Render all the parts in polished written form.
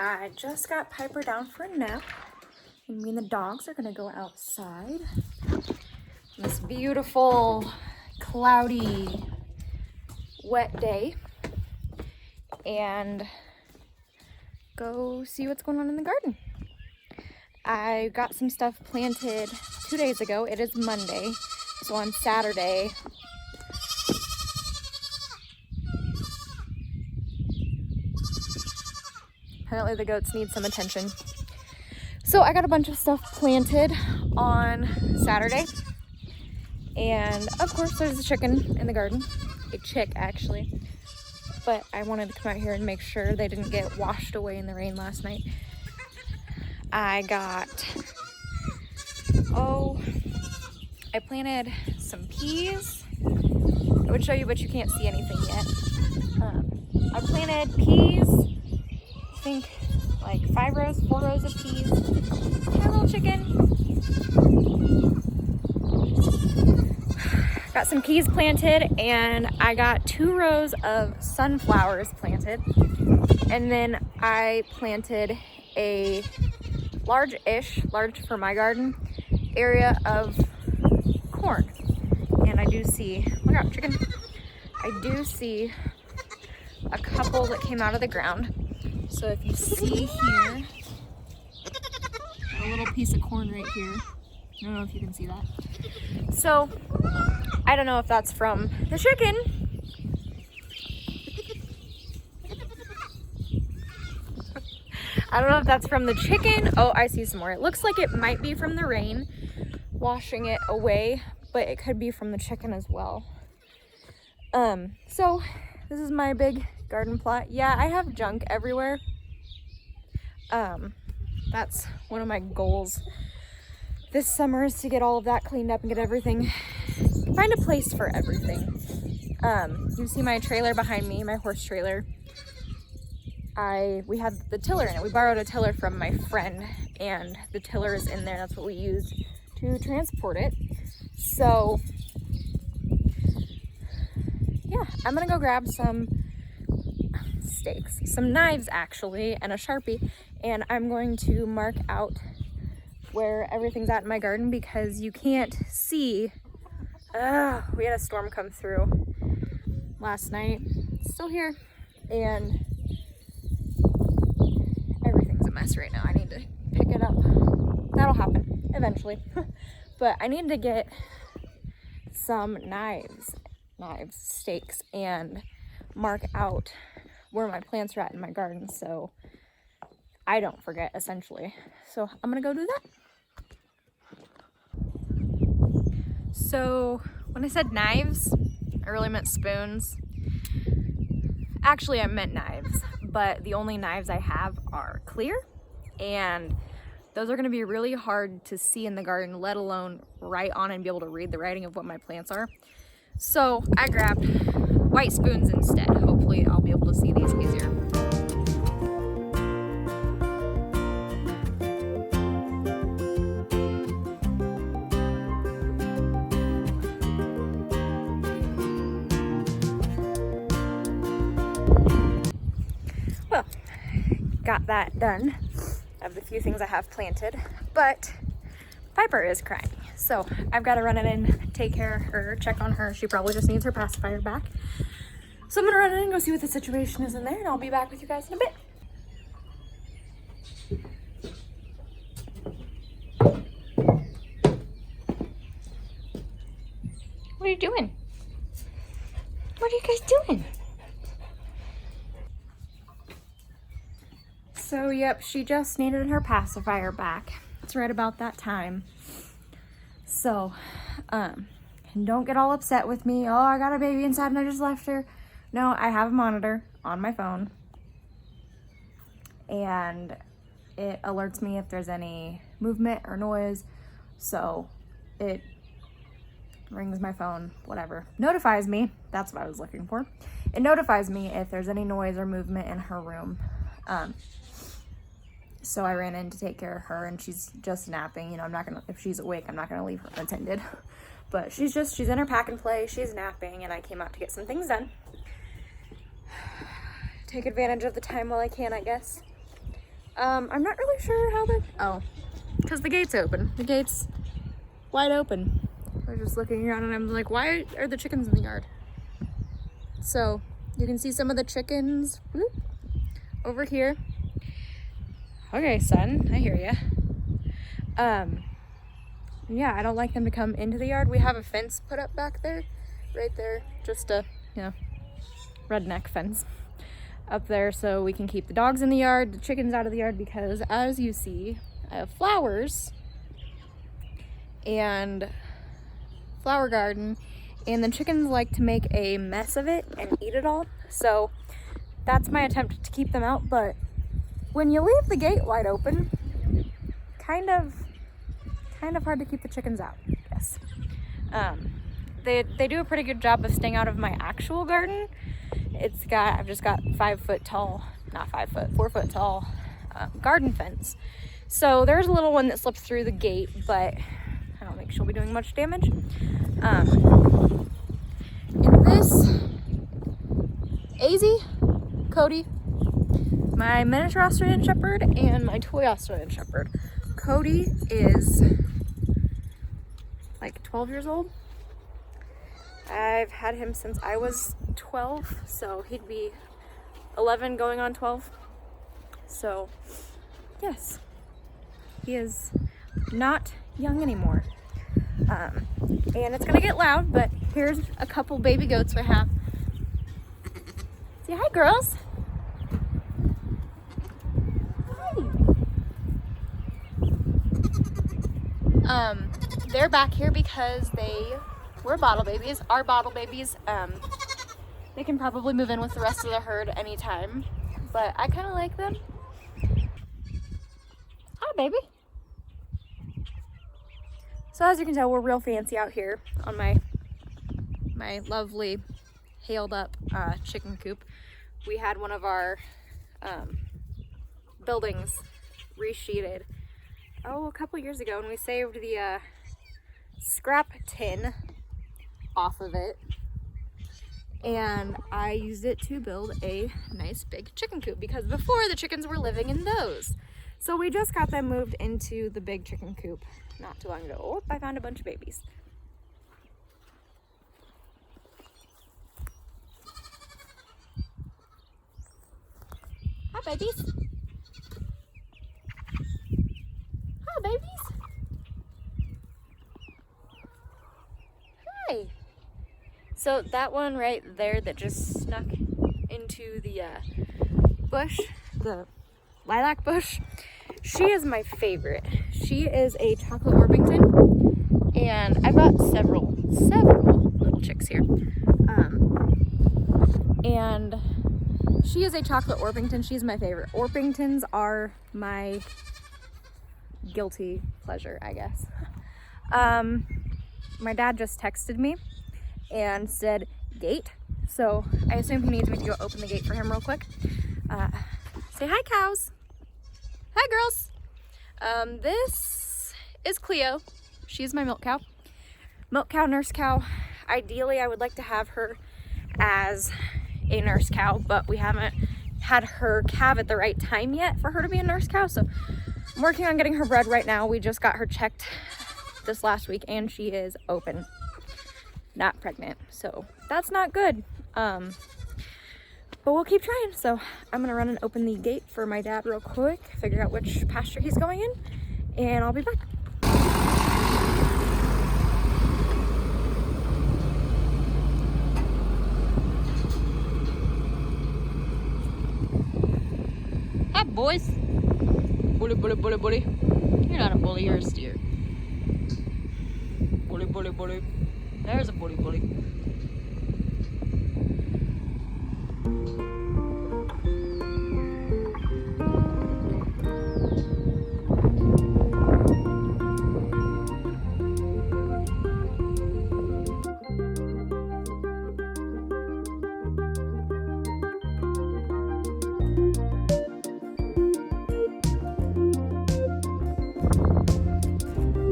I just got Piper down for a nap, and me and the dogs are gonna go outside on this beautiful, cloudy, wet day and go see what's going on in the garden. I got some stuff planted 2 days ago. It is Monday, so on Saturday, apparently the goats need some attention. So I got a bunch of stuff planted on Saturday. And of course there's a chicken in the garden. A chick actually. But I wanted to come out here and make sure they didn't get washed away in the rain last night. I planted some peas. I would show you, but you can't see anything yet. I planted peas. I think like 4 rows of peas. Hi, little chicken. Got some peas planted, and I got 2 rows of sunflowers planted. And then I planted a large for my garden, area of corn. And I do see, look out, chicken. I do see a couple that came out of the ground. So if you see here, a little piece of corn right here. I don't know if you can see that. So I don't know if that's from the chicken. I don't know if that's from the chicken. Oh, I see some more. It looks like it might be from the rain washing it away, but it could be from the chicken as well. So this is my big garden plot. Yeah, I have junk everywhere. That's one of my goals this summer, is to get all of that cleaned up and get everything, find a place for everything. You see my trailer behind me, my horse trailer. We had the tiller in it. We borrowed a tiller from my friend, and the tiller is in there. That's what we used to transport it. So yeah, I'm gonna go grab some stakes, some knives actually, and a Sharpie, and I'm going to mark out where everything's at in my garden, because you can't see. We had a storm come through last night. It's still here, and everything's a mess right now. I need to pick it up. That'll happen eventually. But I need to get some knives, stakes, and mark out where my plants are at in my garden so I don't forget, essentially. So I'm gonna go do that. So when I said knives, I really meant spoons. Actually, I meant knives, but the only knives I have are clear, and those are gonna be really hard to see in the garden, let alone write on and be able to read the writing of what my plants are. So I grabbed white spoons instead. Hopefully I'll be able to see these easier. Well, got that done of the few things I have planted, but Piper is crying. So I've got to run in and take care of her, check on her. She probably just needs her pacifier back. So I'm gonna run in and go see what the situation is in there, and I'll be back with you guys in a bit. What are you doing? What are you guys doing? So yep, she just needed her pacifier back. It's right about that time. So, and don't get all upset with me. Oh, I got a baby inside and I just left her. No, I have a monitor on my phone, and it alerts me if there's any movement or noise. So it rings my phone, whatever. Notifies me, that's what I was looking for. It notifies me if there's any noise or movement in her room. So I ran in to take care of her, and she's just napping. You know, if she's awake, I'm not gonna leave her unattended. But she's in her pack and play, she's napping, and I came out to get some things done. Take advantage of the time while I can, I guess. I'm not really sure how oh, because the gate's open. The gate's wide open. I was just looking around and I'm like, why are the chickens in the yard? So you can see some of the chickens over here. Okay, son, I hear ya. Yeah, I don't like them to come into the yard. We have a fence put up back there, right there, just a, you know, redneck fence up there so we can keep the dogs in the yard, the chickens out of the yard, because as you see, I have flowers and flower garden, and the chickens like to make a mess of it and eat it all. So that's my attempt to keep them out. But when you leave the gate wide open, kind of hard to keep the chickens out, yes. They do a pretty good job of staying out of my actual garden. I've just got 4 foot tall garden fence. So there's a little one that slips through the gate, but I don't think she'll be doing much damage. And this, AZ, Cody, my miniature Australian Shepherd, and my toy Australian Shepherd. Cody is like 12 years old. I've had him since I was 12, so he'd be 11 going on 12. So, yes, he is not young anymore. And it's gonna get loud, but here's a couple baby goats I have. Say hi, girls. Hi. They're back here because they were bottle babies. Our bottle babies, they can probably move in with the rest of the herd anytime, but I kind of like them. Hi, baby. So as you can tell, we're real fancy out here on my lovely hailed up chicken coop. We had one of our buildings resheeted a couple years ago, and we saved the scrap tin off of it, and I used it to build a nice big chicken coop, because before the chickens were living in those. So we just got them moved into the big chicken coop not too long ago. Oh, I found a bunch of babies. Hi, babies. Hi, babies. Hi. So that one right there that just snuck into the bush, the lilac bush, she is my favorite. She is a chocolate Orpington, and I've got several little chicks here. And she is a chocolate Orpington. She's my favorite. Orpingtons are my guilty pleasure, I guess. My dad just texted me and said gate, so I assume he needs me to go open the gate for him real quick. Say hi, cows. Hi, girls. This is Cleo. She's my milk cow. Milk cow, nurse cow. Ideally, I would like to have her as a nurse cow, but we haven't had her calve at the right time yet for her to be a nurse cow, so I'm working on getting her bred right now. We just got her checked this last week, and she is open, not pregnant, so that's not good. But we'll keep trying. So I'm gonna run and open the gate for my dad real quick, figure out which pasture he's going in, and I'll be back. Hi, boys. Bully, bully, bully, bully. You're not a bully, you're a steer. Bully, bully, bully. There's a bully, bully.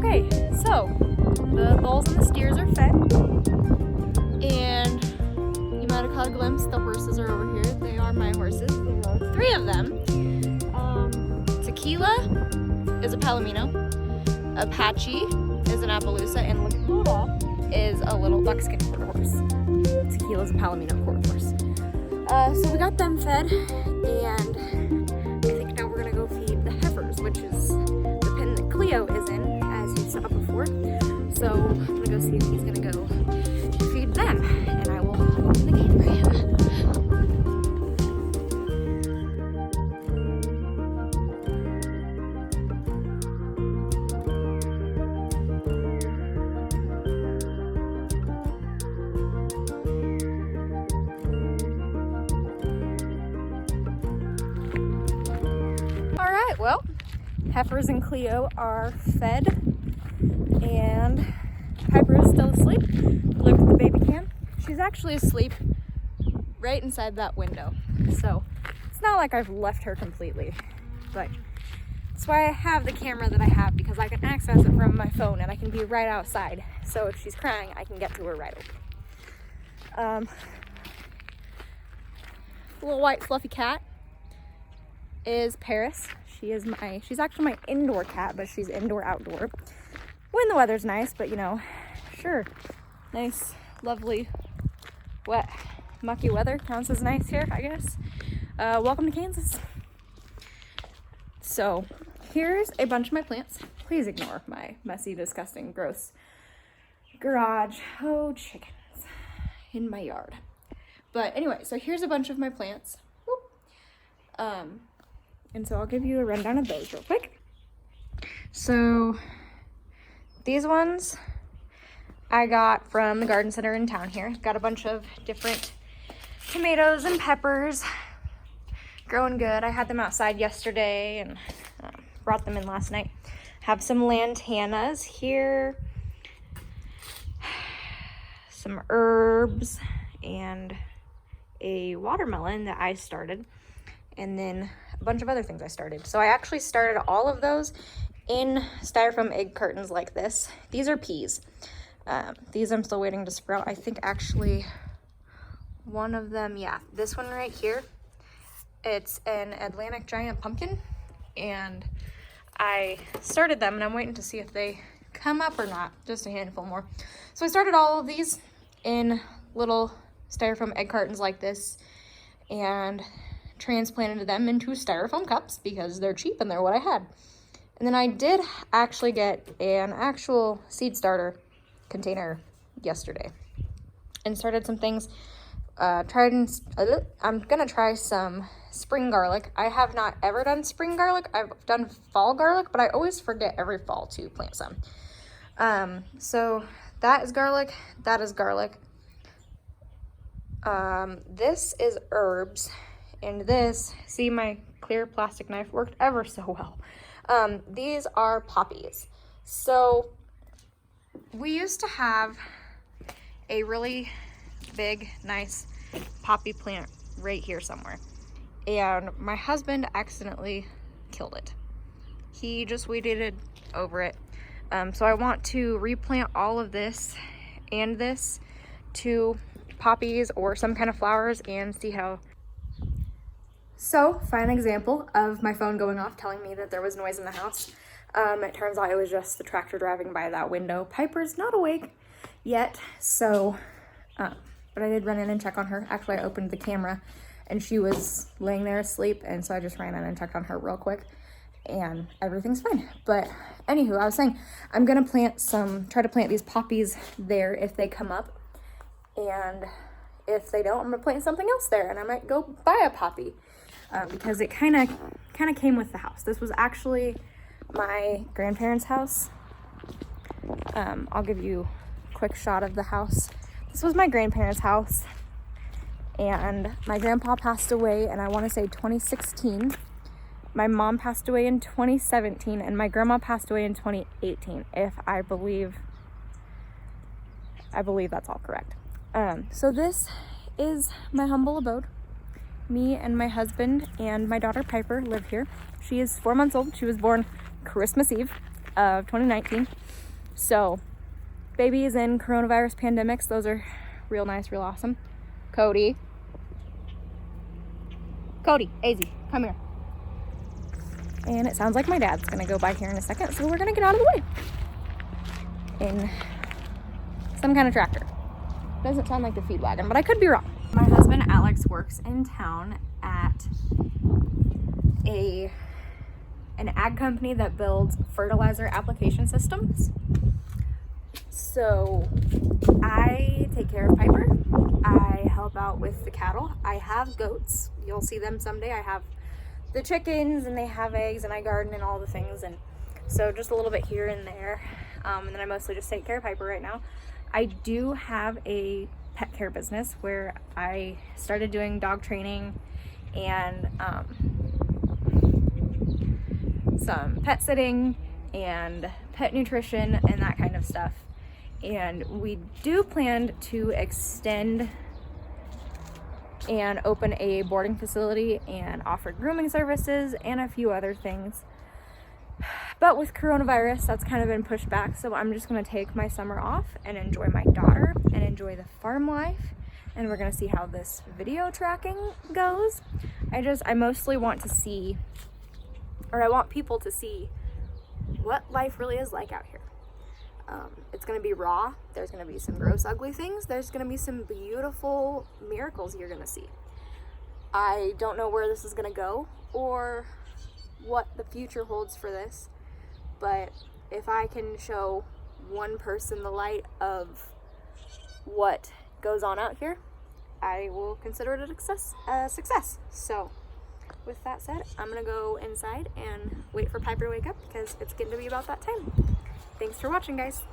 Okay, so the bulls and the steers are fed, and you might have caught a glimpse. The horses are over here. They are my horses. There are 3 of them. Palomino, Apache is an Appaloosa, and Lakota is a little buckskin quarter horse. Tequila's a Palomino quarter horse. So we got them fed, and I think now we're gonna go feed the heifers, which is the pen that Cleo is in, as you saw before. So I'm gonna go see if he's gonna go feed them, and I will open the gate for him. Alright, well, Heifers and Cleo are fed, and Piper is still asleep. Look at the baby cam. She's actually asleep right inside that window. So it's not like I've left her completely, but that's why I have the camera that I have, because I can access it from my phone and I can be right outside. So if she's crying, I can get to her right away. Little white fluffy cat is Paris. She's actually my indoor cat, but she's indoor outdoor when the weather's nice, but you know, sure, nice, lovely, wet, mucky weather counts as nice here, I guess. Welcome to Kansas. So here's a bunch of my plants. Please ignore my messy, disgusting, gross garage. Oh, chickens in my yard. But anyway, so here's a bunch of my plants. Whoop. And so I'll give you a rundown of those real quick. So these ones I got from the garden center in town here. Got a bunch of different tomatoes and peppers growing good. I had them outside yesterday and brought them in last night. Have some lantanas here, some herbs, and a watermelon that I started, and then a bunch of other things I started. So I actually started all of those in styrofoam egg cartons like this. These are peas. These I'm still waiting to sprout. I think actually one of them, yeah, this one right here, it's an Atlantic giant pumpkin, and I started them and I'm waiting to see if they come up or not, just a handful more. So I started all of these in little styrofoam egg cartons like this and transplanted them into styrofoam cups because they're cheap and they're what I had. And then I did actually get an actual seed starter container yesterday and started some things. I'm gonna try some spring garlic. I have not ever done spring garlic. I've done fall garlic, but I always forget every fall to plant some. So that is garlic, that is garlic. This is herbs, and this, see, my clear plastic knife worked ever so well. These are poppies. So we used to have a really big, nice poppy plant right here somewhere, and my husband accidentally killed it. He just weeded over it. So I want to replant all of this and this to poppies or some kind of flowers and see how. So, fine example of my phone going off telling me that there was noise in the house. It turns out it was just the tractor driving by that window. Piper's not awake yet, so, but I did run in and check on her. Actually, I opened the camera and she was laying there asleep, and so I just ran in and checked on her real quick, and everything's fine. But anywho, I was saying, I'm gonna try to plant these poppies there if they come up, and if they don't, I'm gonna plant something else there, and I might go buy a poppy. Because it kind of came with the house. This was actually my grandparents' house. I'll give you a quick shot of the house. This was my grandparents' house, and my grandpa passed away in, I want to say, 2016. My mom passed away in 2017, and my grandma passed away in 2018, if I believe that's all correct. So this is my humble abode. Me and my husband and my daughter Piper live here. She is 4 months old. She was born Christmas Eve of 2019. So baby is in coronavirus pandemics. Those are real nice, real awesome. Cody, AZ, come here. And it sounds like my dad's gonna go by here in a second, so we're gonna get out of the way in some kind of tractor. Doesn't sound like the feed wagon, but I could be wrong. My husband Alex works in town at an ag company that builds fertilizer application systems. So I take care of Piper. I help out with the cattle. I have goats. You'll see them someday. I have the chickens and they have eggs, and I garden and all the things, and so just a little bit here and there. And then I mostly just take care of Piper right now. I do have a pet care business where I started doing dog training and some pet sitting and pet nutrition and that kind of stuff. And we do plan to extend and open a boarding facility and offer grooming services and a few other things. But with coronavirus, that's kind of been pushed back, so I'm just gonna take my summer off and enjoy my daughter and enjoy the farm life, and we're gonna see how this video tracking goes. I mostly want to see, or I want people to see what life really is like out here. It's gonna be raw. There's gonna be some gross, ugly things. There's gonna be some beautiful miracles you're gonna see. I don't know where this is gonna go or what the future holds for this, but if I can show one person the light of what goes on out here, I will consider it a success. So with that said, I'm gonna go inside and wait for Piper to wake up because it's getting to be about that time. Thanks for watching, guys.